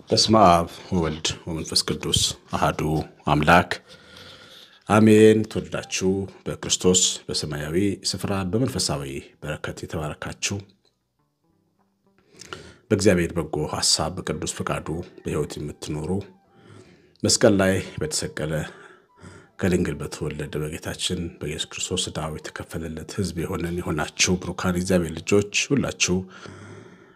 በስመ አብ ወወልድ ወመንፈስ ቅዱስ አሐዱ አምላክ አሜን። ተወዳችሁ በክርስቶስ በሰማያዊ ስፍራ በመንፈሳዊ በረከት የተባረካችሁ በእግዚአብሔር በጎ ሐሳብ በቅዱስ ፈቃዱ በሕይወት የምትኖሩ መስቀል ላይ በተሰቀለ ከድንግል በተወለደ በጌታችን በኢየሱስ ክርስቶስ ዕዳው የተከፈለለት ሕዝብ የሆናችሁ ብሩካን እግዚአብሔር ልጆች ሁላችሁ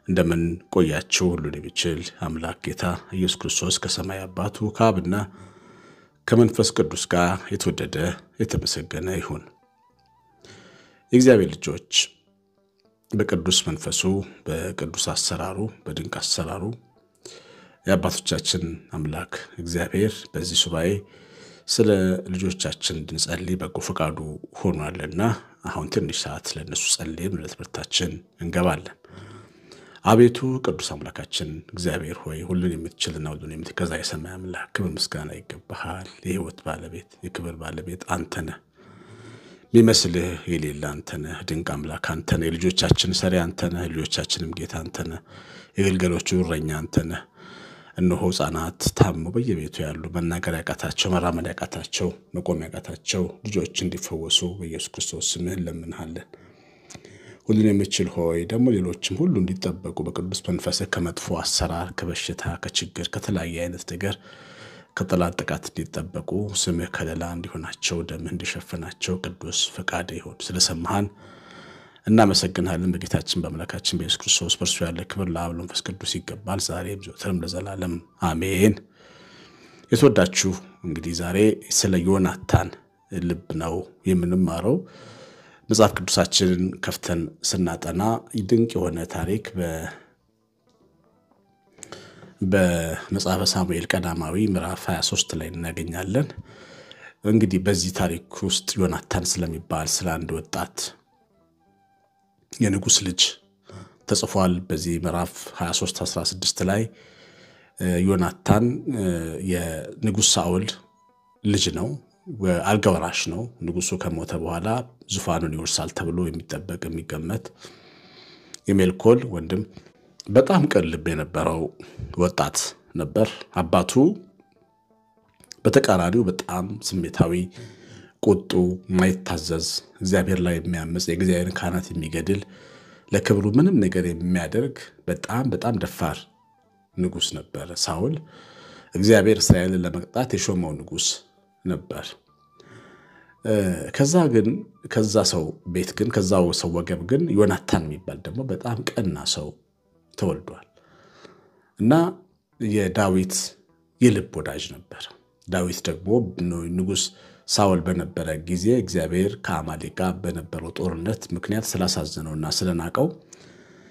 እንደምን ቆያችሁ? ሁሉን የሚችል አምላክ ጌታ ኢየሱስ ክርስቶስ ከሰማይ አባቱ ከአብና ከመንፈስ ቅዱስ ጋር የተወደደ የተመሰገነ ይሁን። የእግዚአብሔር ልጆች በቅዱስ መንፈሱ በቅዱስ አሰራሩ በድንቅ አሰራሩ የአባቶቻችን አምላክ እግዚአብሔር በዚህ ሱባኤ ስለ ልጆቻችን እንድንጸልይ በጎ ፈቃዱ ሆኗልና አሁን ትንሽ ሰዓት ለነሱ ጸልየን ወደ ትምህርታችን እንገባለን። አቤቱ ቅዱስ አምላካችን እግዚአብሔር ሆይ ሁሉን የምትችልና ሁሉን የምትገዛ የሰማይ አምላክ ክብር ምስጋና ይገባሃል። የሕይወት ባለቤት የክብር ባለቤት አንተ ነህ። ቢመስልህ የሌለ አንተ ነህ። ድንቅ አምላክ አንተ ነህ። የልጆቻችን ሰሪ አንተ ነህ። ልጆቻችንም ጌታ አንተ ነህ። የግልገሎቹ እረኛ አንተ ነህ። እነሆ ሕፃናት ታመው በየቤቱ ያሉ መናገር ያቃታቸው መራመድ ያቃታቸው መቆም ያቃታቸው ልጆች እንዲፈወሱ በኢየሱስ ክርስቶስ ስምህን እንለምንሃለን። ሁሉን የምትችል ሆይ ደግሞ ሌሎችም ሁሉ እንዲጠበቁ በቅዱስ መንፈስህ ከመጥፎ አሰራር ከበሽታ ከችግር ከተለያየ አይነት ነገር ከጠላት ጥቃት እንዲጠበቁ ስምህ ከለላ እንዲሆናቸው ደምህ እንዲሸፍናቸው ቅዱስ ፈቃድ ይሁን። ስለሰማሃን እናመሰግንሃለን። በጌታችን በአምላካችን በኢየሱስ ክርስቶስ በእርሱ ያለ ክብር ለአብ ለመንፈስ ቅዱስ ይገባል ዛሬም ዘወትርም ለዘላለም አሜን። የተወዳችሁ እንግዲህ ዛሬ ስለ ዮናታን ልብ ነው የምንማረው። መጽሐፍ ቅዱሳችንን ከፍተን ስናጠና ድንቅ የሆነ ታሪክ በመጽሐፈ ሳሙኤል ቀዳማዊ ምዕራፍ 23 ላይ እናገኛለን። እንግዲህ በዚህ ታሪክ ውስጥ ዮናታን ስለሚባል ስለ አንድ ወጣት የንጉሥ ልጅ ተጽፏል። በዚህ ምዕራፍ 23:16 ላይ ዮናታን የንጉሥ ሳኦል ልጅ ነው። አልጋ ወራሽ ነው። ንጉሱ ከሞተ በኋላ ዙፋኑን ይወርሳል ተብሎ የሚጠበቅ የሚገመት የሜልኮል ወንድም በጣም ቅን ልብ የነበረው ወጣት ነበር። አባቱ በተቃራኒው በጣም ስሜታዊ፣ ቁጡ፣ ማይታዘዝ፣ እግዚአብሔር ላይ የሚያምጽ የእግዚአብሔርን ካህናት የሚገድል ለክብሩ ምንም ነገር የሚያደርግ በጣም ደፋር ንጉስ ነበር ሳኦል። እግዚአብሔር እስራኤልን ለመቅጣት የሾመው ንጉስ ነበር። ከዛ ሰው ቤት ግን ከዛው ሰው ወገብ ግን ዮናታን የሚባል ደግሞ በጣም ቀና ሰው ተወልዷል እና የዳዊት የልብ ወዳጅ ነበር። ዳዊት ደግሞ ንጉስ ሳኦል በነበረ ጊዜ እግዚአብሔር ከአማሌቅ ጋር በነበረው ጦርነት ምክንያት ስላሳዘነውና ስለናቀው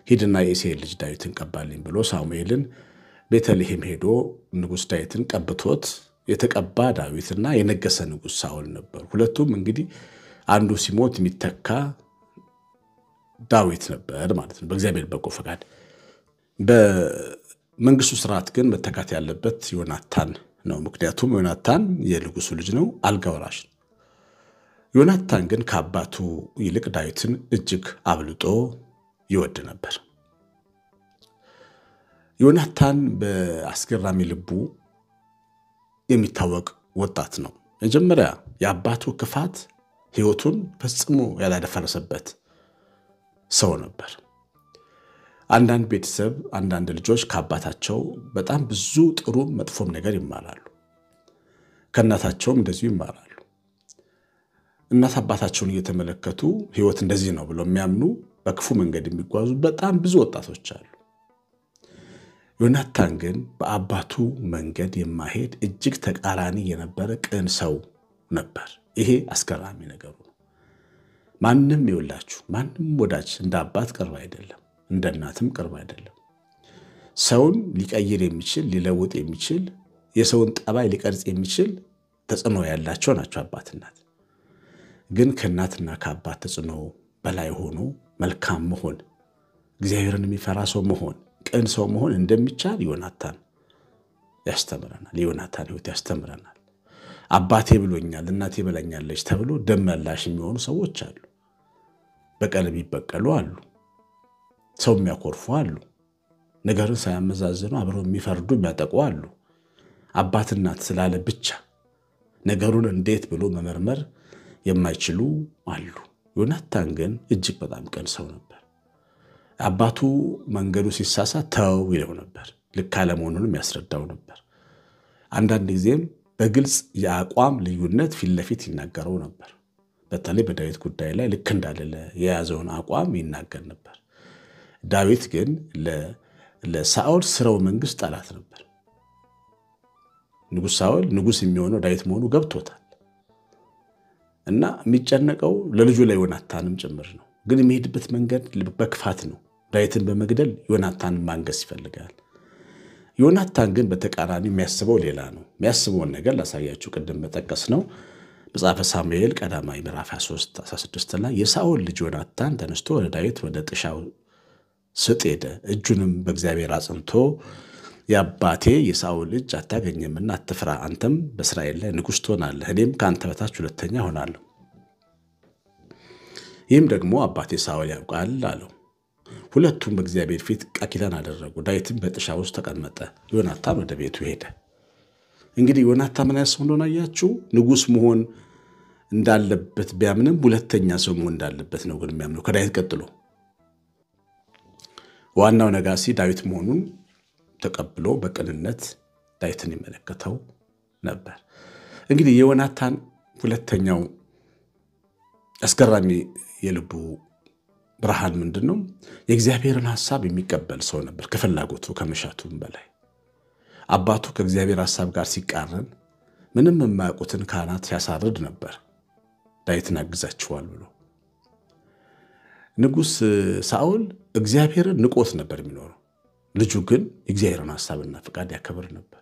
ሂድና የእሴይን ልጅ ዳዊትን ቀባልኝ ብሎ ሳሙኤልን ቤተልሔም ሄዶ ንጉስ ዳዊትን ቀብቶት የተቀባ ዳዊትና የነገሰ ንጉስ ሳኦል ነበር። ሁለቱም እንግዲህ አንዱ ሲሞት የሚተካ ዳዊት ነበር ማለት ነው በእግዚአብሔር በጎ ፈቃድ። በመንግስቱ ስርዓት ግን መተካት ያለበት ዮናታን ነው። ምክንያቱም ዮናታን የንጉሱ ልጅ ነው፣ አልጋ ወራሽ ነው። ዮናታን ግን ከአባቱ ይልቅ ዳዊትን እጅግ አብልጦ ይወድ ነበር። ዮናታን በአስገራሚ ልቡ የሚታወቅ ወጣት ነው። መጀመሪያ የአባቱ ክፋት ሕይወቱን ፈጽሞ ያላደፈረሰበት ሰው ነበር። አንዳንድ ቤተሰብ አንዳንድ ልጆች ከአባታቸው በጣም ብዙ ጥሩ መጥፎም ነገር ይማራሉ። ከእናታቸውም እንደዚሁ ይማራሉ። እናት አባታቸውን እየተመለከቱ ሕይወት እንደዚህ ነው ብለው የሚያምኑ በክፉ መንገድ የሚጓዙ በጣም ብዙ ወጣቶች አሉ። ዮናታን ግን በአባቱ መንገድ የማይሄድ እጅግ ተቃራኒ የነበረ ቅን ሰው ነበር። ይሄ አስገራሚ ነገሩ ነው። ማንም ወዳጅ እንደ አባት ቅርብ አይደለም፣ እንደ እናትም ቅርብ አይደለም። ሰውን ሊቀይር የሚችል ሊለውጥ የሚችል የሰውን ጠባይ ሊቀርጽ የሚችል ተጽዕኖ ያላቸው ናቸው አባት እናት። ግን ከእናትና ከአባት ተጽዕኖ በላይ ሆኖ መልካም መሆን፣ እግዚአብሔርን የሚፈራ ሰው መሆን፣ ቅን ሰው መሆን እንደሚቻል ዮናታን ያስተምረናል። የዮናታን ሕይወት ያስተምረናል። አባቴ ብሎኛል እናቴ በላኛለች ተብሎ ደም መላሽ የሚሆኑ ሰዎች አሉ። በቀል የሚበቀሉ አሉ። ሰው የሚያኮርፉ አሉ። ነገርን ሳያመዛዝኑ አብረው የሚፈርዱ የሚያጠቁ አሉ። አባት እናት ስላለ ብቻ ነገሩን እንዴት ብሎ መመርመር የማይችሉ አሉ። ዮናታን ግን እጅግ በጣም ቅን ሰው ነበር። አባቱ መንገዱ ሲሳሳት ተው ይለው ነበር። ልክ አለመሆኑንም ያስረዳው ነበር። አንዳንድ ጊዜም በግልጽ የአቋም ልዩነት ፊት ለፊት ይናገረው ነበር። በተለይ በዳዊት ጉዳይ ላይ ልክ እንዳለ የያዘውን አቋም ይናገር ነበር። ዳዊት ግን ለሳኦል ስራው መንግስት ጠላት ነበር። ንጉሥ ሳኦል ንጉሥ የሚሆነው ዳዊት መሆኑ ገብቶታል እና የሚጨነቀው ለልጁ ላይ ዮናታንም ጭምር ነው። ግን የሚሄድበት መንገድ በክፋት ነው። ዳዊትን በመግደል ዮናታንን ማንገስ ይፈልጋል። ዮናታን ግን በተቃራኒ የሚያስበው ሌላ ነው። የሚያስበውን ነገር ላሳያችሁ። ቅድም በጠቀስ ነው መጽሐፈ ሳሙኤል ቀዳማዊ ምዕራፍ 13:16 ላይ የሳኦል ልጅ ዮናታን ተነስቶ ወደ ዳዊት ወደ ጥሻው ስጥ ሄደ። እጁንም በእግዚአብሔር አጽንቶ የአባቴ የሳኦል ልጅ አታገኝምና አትፍራ፣ አንተም በእስራኤል ላይ ንጉሥ ትሆናለህ፣ እኔም ከአንተ በታች ሁለተኛ ሆናለሁ። ይህም ደግሞ አባቴ ሳኦል ያውቃል አለው። ሁለቱም በእግዚአብሔር ፊት ቃል ኪዳን አደረጉ። ዳዊትም በጥሻ ውስጥ ተቀመጠ። ዮናታን ወደ ቤቱ ሄደ። እንግዲህ ዮናታን ምን ያሰው እንደሆነ አያችሁ። ንጉሥ መሆን እንዳለበት ቢያምንም ሁለተኛ ሰው መሆን እንዳለበት ነው ግን የሚያምነው ከዳዊት ቀጥሎ። ዋናው ነጋሲ ዳዊት መሆኑን ተቀብሎ በቅንነት ዳዊትን ይመለከተው ነበር። እንግዲህ የዮናታን ሁለተኛው አስገራሚ የልቡ ብርሃን ምንድነው? የእግዚአብሔርን ሐሳብ የሚቀበል ሰው ነበር። ከፍላጎቱ ከመሻቱም በላይ አባቱ ከእግዚአብሔር ሐሳብ ጋር ሲቃረን ምንም የማያውቁትን ካህናት ሲያሳርድ ነበር ዳዊትን አግዛቸዋል ብሎ። ንጉሥ ሳኦል እግዚአብሔርን ንቆት ነበር የሚኖረው። ልጁ ግን የእግዚአብሔርን ሐሳብና ፍቃድ ያከብር ነበር።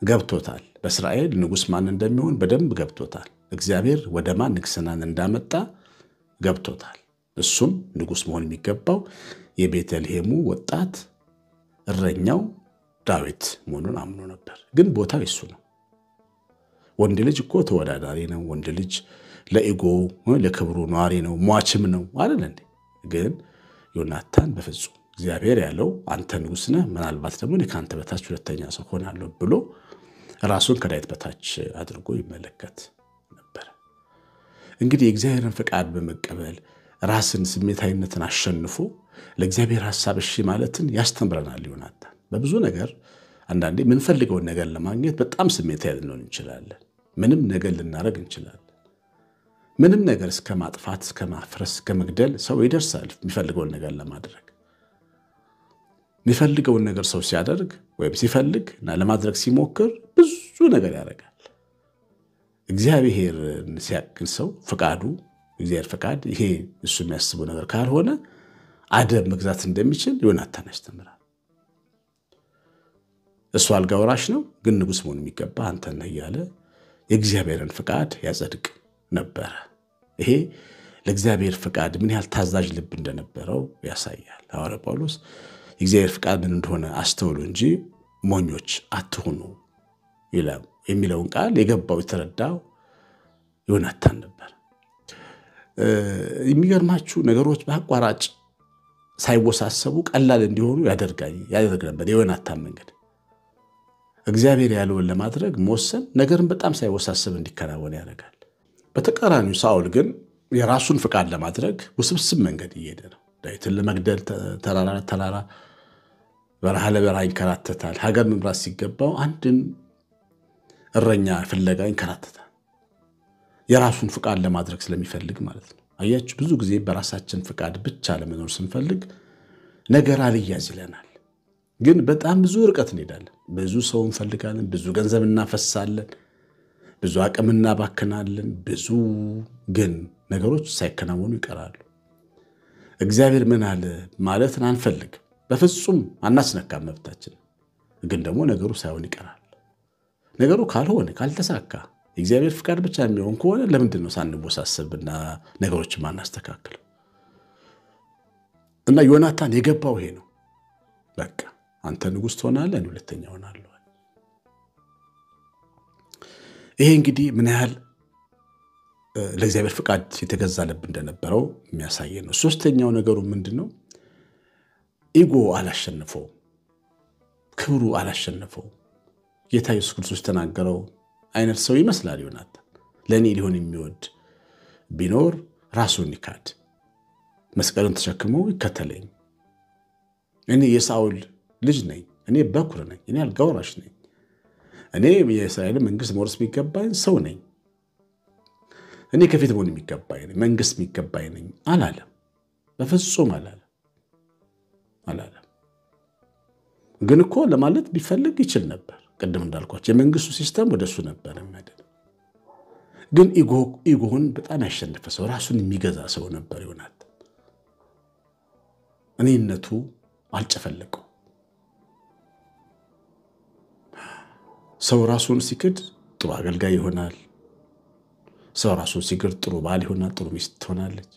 ገብቶታል። በእስራኤል ንጉሥ ማን እንደሚሆን በደንብ ገብቶታል። እግዚአብሔር ወደ ማን ንግሥናን እንዳመጣ ገብቶታል። እሱም ንጉሥ መሆን የሚገባው የቤተልሔሙ ወጣት እረኛው ዳዊት መሆኑን አምኖ ነበር። ግን ቦታው እሱ ነው። ወንድ ልጅ እኮ ተወዳዳሪ ነው። ወንድ ልጅ ለኢጎ ለክብሩ ኗሪ ነው፣ ሟችም ነው አይደል እንዴ? ግን ዮናታን በፍጹም እግዚአብሔር ያለው አንተ ንጉሥ ነህ፣ ምናልባት ደግሞ እኔ ከአንተ በታች ሁለተኛ ሰው ሆናለሁ ብሎ ራሱን ከዳዊት በታች አድርጎ ይመለከት ነበር። እንግዲህ የእግዚአብሔርን ፍቃድ በመቀበል ራስን ስሜታዊነትን አሸንፎ ለእግዚአብሔር ሐሳብ እሺ ማለትን ያስተምረናል ዮናታን። በብዙ ነገር አንዳንዴ የምንፈልገውን ነገር ለማግኘት በጣም ስሜታዊ ልንሆን እንችላለን። ምንም ነገር ልናደርግ እንችላለን። ምንም ነገር እስከ ማጥፋት፣ እስከ ማፍረስ፣ እስከ መግደል ሰው ይደርሳል የሚፈልገውን ነገር ለማድረግ። የሚፈልገውን ነገር ሰው ሲያደርግ ወይም ሲፈልግ እና ለማድረግ ሲሞክር ብዙ ነገር ያደርጋል። እግዚአብሔርን ሲያቅን ሰው ፍቃዱ እግዚአብሔር ፍቃድ ይሄ እሱ የሚያስበው ነገር ካልሆነ አደብ መግዛት እንደሚችል ዮናታን ያስተምራል። እሱ አልጋ ወራሽ ነው፣ ግን ንጉሥ መሆን የሚገባ አንተ ነህ እያለ የእግዚአብሔርን ፍቃድ ያጸድቅ ነበር። ይሄ ለእግዚአብሔር ፍቃድ ምን ያህል ታዛዥ ልብ እንደነበረው ያሳያል። ሐዋርያው ጳውሎስ የእግዚአብሔር ፍቃድ ምን እንደሆነ አስተውሉ እንጂ ሞኞች አትሁኑ የሚለውን ቃል የገባው የተረዳው ዮናታን ነበር። የሚገርማችሁ ነገሮች በአቋራጭ ሳይወሳሰቡ ቀላል እንዲሆኑ ያደርግ ነበር የዮናታን መንገድ። እግዚአብሔር ያለውን ለማድረግ መወሰን ነገርን በጣም ሳይወሳሰብ እንዲከናወን ያደርጋል። በተቃራኒው ሳኦል ግን የራሱን ፍቃድ ለማድረግ ውስብስብ መንገድ እየሄደ ነው። ዳዊትን ለመግደል ተራራ በረሃ ለበረሃ ይንከራተታል። ሀገር መምራት ሲገባው አንድን እረኛ ፍለጋ ይንከራተታል። የራሱን ፍቃድ ለማድረግ ስለሚፈልግ ማለት ነው። አያችሁ፣ ብዙ ጊዜ በራሳችን ፍቃድ ብቻ ለመኖር ስንፈልግ ነገር አልያዝ ይለናል። ግን በጣም ብዙ ርቀት እንሄዳለን። ብዙ ሰው እንፈልጋለን፣ ብዙ ገንዘብ እናፈሳለን፣ ብዙ አቅም እናባክናለን። ብዙ ግን ነገሮች ሳይከናወኑ ይቀራሉ። እግዚአብሔር ምን አለ ማለትን አንፈልግ፣ በፍጹም አናስነካም መብታችን። ግን ደግሞ ነገሩ ሳይሆን ይቀራል። ነገሩ ካልሆነ ካልተሳካ የእግዚአብሔር ፍቃድ ብቻ የሚሆን ከሆነ ለምንድን ነው ሳንወሳሰብና ነገሮችን ማናስተካክለው? እና ዮናታን የገባው ይሄ ነው። በቃ አንተ ንጉሥ ትሆናለህ፣ እኔ ሁለተኛ ሆናለሁ። ይሄ እንግዲህ ምን ያህል ለእግዚአብሔር ፍቃድ የተገዛ ልብ እንደነበረው የሚያሳይ ነው። ሶስተኛው ነገሩ ምንድነው? ኢጎ አላሸነፈው፣ ክብሩ አላሸነፈው። ጌታ ኢየሱስ ክርስቶስ ተናገረው አይነት ሰው ይመስላል ዮናታን። ለኔ ሊሆን የሚወድ ቢኖር ራሱን ይካድ፣ መስቀሉን ተሸክሞ ይከተለኝ። እኔ የሳውል ልጅ ነኝ፣ እኔ በኩር ነኝ፣ እኔ አልጋ ወራሽ ነኝ፣ እኔ የእስራኤል መንግስት መውረስ የሚገባኝ ሰው ነኝ፣ እኔ ከፊት መሆን የሚገባኝ ነኝ፣ መንግስት የሚገባኝ ነኝ አላለም። በፍጹም አላለም። ግን እኮ ለማለት ቢፈልግ ይችል ነበር። ቀደም እንዳልኳቸው የመንግስቱ ሲስተም ወደሱ ነበር የሚያደርግ። ግን ኢጎን በጣም ያሸነፈ ሰው፣ ራሱን የሚገዛ ሰው ነበር ዮናታን። እኔነቱ አልጨፈለቀው። ሰው ራሱን ሲክድ ጥሩ አገልጋይ ይሆናል። ሰው ራሱን ሲክድ ጥሩ ባል ይሆናል፣ ጥሩ ሚስት ትሆናለች፣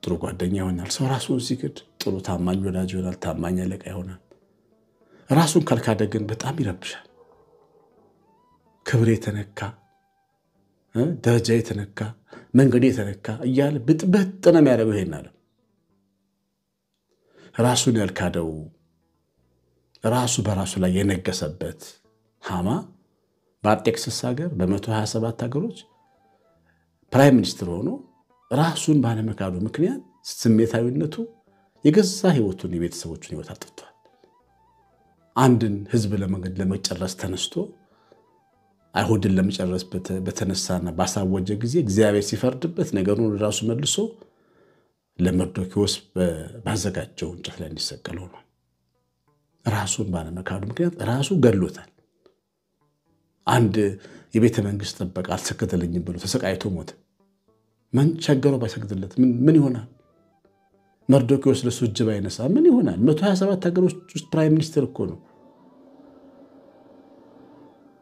ጥሩ ጓደኛ ይሆናል። ሰው ራሱን ሲክድ ጥሩ ታማኝ ወዳጅ ይሆናል፣ ታማኝ አለቃ ይሆናል። ራሱን ካልካደ ግን በጣም ይረብሻል። ክብሬ የተነካ፣ ደረጃ የተነካ፣ መንገድ የተነካ እያለ ብጥብጥ ነው የሚያደርገው። ይሄን አለ ራሱን ያልካደው ራሱ በራሱ ላይ የነገሰበት ሃማ በአርጤክስስ ሀገር በ127 ሀገሮች ፕራይም ሚኒስትር ሆኖ ራሱን ባለመካዱ ምክንያት ስሜታዊነቱ የገዛ ህይወቱን የቤተሰቦቹን ህይወት አጥቷል። አንድን ህዝብ ለመጨረስ ተነስቶ አይሁድን ለመጨረስ በተነሳና ባሳወጀ ጊዜ እግዚአብሔር ሲፈርድበት ነገሩን ራሱ መልሶ ለመርዶክዮስ ባዘጋጀው እንጨት ላይ እንዲሰቀል ሆኖ ራሱን ባለመካዱ ምክንያት ራሱ ገድሎታል። አንድ የቤተ መንግስት ጥበቃ አልሰገደልኝም ብሎ ተሰቃይቶ ሞተ። ምን ቸገረው ባይሰግድለት ምን ይሆናል? መርዶክዮስ ለሱ እጅ ባይነሳ ምን ይሆናል? 127 ሀገሮች ውስጥ ፕራይም ሚኒስተር እኮ ነው።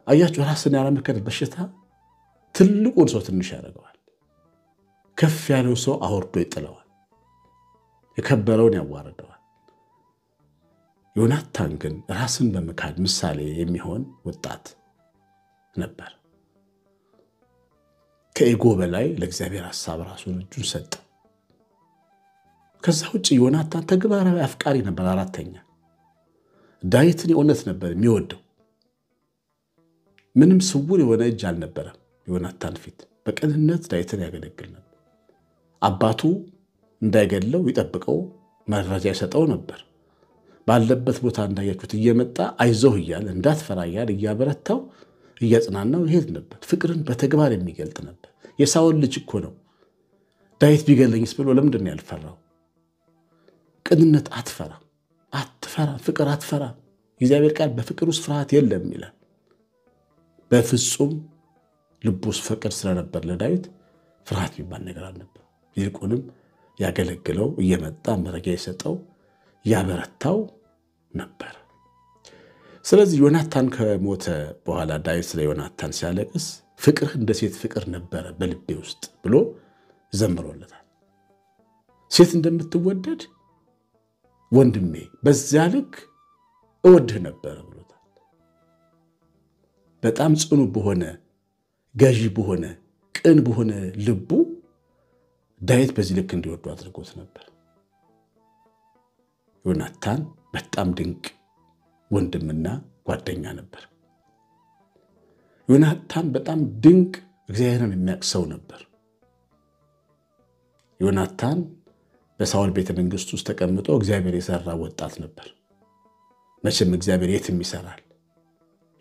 አያችሁ፣ ራስን ያለመካድ በሽታ ትልቁን ሰው ትንሽ ያደርገዋል። ከፍ ያለው ሰው አወርዶ ይጥለዋል፣ የከበረውን ያዋርደዋል። ዮናታን ግን ራስን በመካድ ምሳሌ የሚሆን ወጣት ነበር። ከኢጎ በላይ ለእግዚአብሔር ሐሳብ ራሱን እጁን ሰጠ። ከዛ ውጪ ዮናታን ተግባራዊ አፍቃሪ ነበር። አራተኛ ዳዊትን የእውነት ነበር የሚወደው። ምንም ስውር የሆነ እጅ አልነበረም ዮናታን ፊት። በቅንነት ዳዊትን ያገለግል ነበር። አባቱ እንዳይገለው ይጠብቀው፣ መረጃ ይሰጠው ነበር። ባለበት ቦታ እንዳያችሁት እየመጣ አይዞህ እያለ እንዳትፈራ እያለ እያበረታው እያጽናናው ይሄድ ነበር። ፍቅርን በተግባር የሚገልጥ ነበር። የሳውል ልጅ እኮ ነው። ዳዊት ቢገለኝስ ብሎ ለምንድን ነው ያልፈራው? ቅንነት አትፈራ፣ ፍቅር አትፈራ። እግዚአብሔር ቃል በፍቅር ውስጥ ፍርሃት የለም ይላል። በፍጹም ልቡ ውስጥ ፍቅር ስለነበር ለዳዊት ፍርሃት የሚባል ነገር አልነበር። ይልቁንም ያገለግለው፣ እየመጣ መረጃ ይሰጠው፣ ያበረታው ነበር። ስለዚህ ዮናታን ከሞተ በኋላ ዳዊት ስለ ዮናታን ሲያለቅስ ፍቅር እንደ ሴት ፍቅር ነበረ በልቤ ውስጥ ብሎ ዘምሮለታል። ሴት እንደምትወደድ ወንድሜ በዚያ ልክ እወድህ ነበር ብሎታል። በጣም ጽኑ በሆነ ገዢ በሆነ ቅን በሆነ ልቡ ዳዊት በዚህ ልክ እንዲወዱ አድርጎት ነበር። ዮናታን በጣም ድንቅ ወንድምና ጓደኛ ነበር። ዮናታን በጣም ድንቅ እግዚአብሔርን የሚያቅሰው ነበር። ዮናታን በሳውል ቤተ መንግስት ውስጥ ተቀምጦ እግዚአብሔር የሰራ ወጣት ነበር። መቼም እግዚአብሔር የትም ይሰራል፣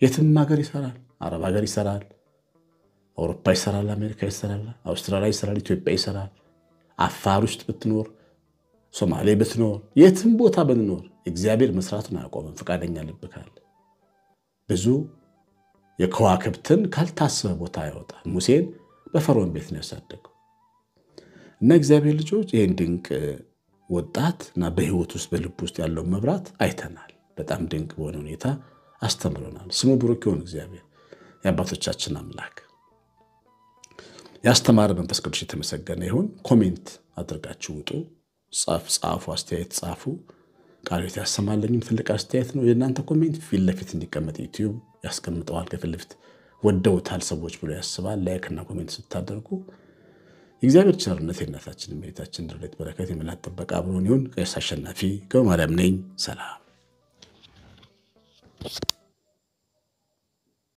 የትም ሀገር ይሰራል። አረብ ሀገር ይሰራል፣ አውሮፓ ይሰራል፣ አሜሪካ ይሰራል፣ አውስትራሊያ ይሰራል፣ ኢትዮጵያ ይሰራል። አፋር ውስጥ ብትኖር፣ ሶማሌ ብትኖር፣ የትም ቦታ ብትኖር እግዚአብሔር መስራቱን አያቆምም። ፈቃደኛ ልብ ካለ ብዙ የከዋክብትን ካልታሰበ ቦታ ያወጣል። ሙሴን በፈርዖን ቤት ነው ያሳደገው። እና እግዚአብሔር ልጆች ይሄን ድንቅ ወጣትና በህይወት ውስጥ በልብ ውስጥ ያለው መብራት አይተናል። በጣም ድንቅ በሆነ ሁኔታ አስተምሮናል። ስሙ ብሩክ ይሁን እግዚአብሔር የአባቶቻችን አምላክ። ያስተማረ መንፈስ ቅዱስ የተመሰገነ ይሁን። ኮሜንት አድርጋችሁ ውጡ፣ ጻፉ፣ አስተያየት ጻፉ። ቃልዎት ያሰማልኝም ትልቅ አስተያየት ነው። የእናንተ ኮሜንት ፊት ለፊት እንዲቀመጥ ዩቲዩብ ያስቀምጠዋል። ከፊት ለፊት ወደውታል ሰዎች ብሎ ያስባል። ላይክና ኮሜንት ስታደርጉ የእግዚአብሔር ቸርነት የእናታችን የእመቤታችን ረድኤት በረከት የመላእክት ጥበቃ አብሮን ይሁን። ቀሲስ አሸናፊ ገብረማርያም ነኝ። ሰላም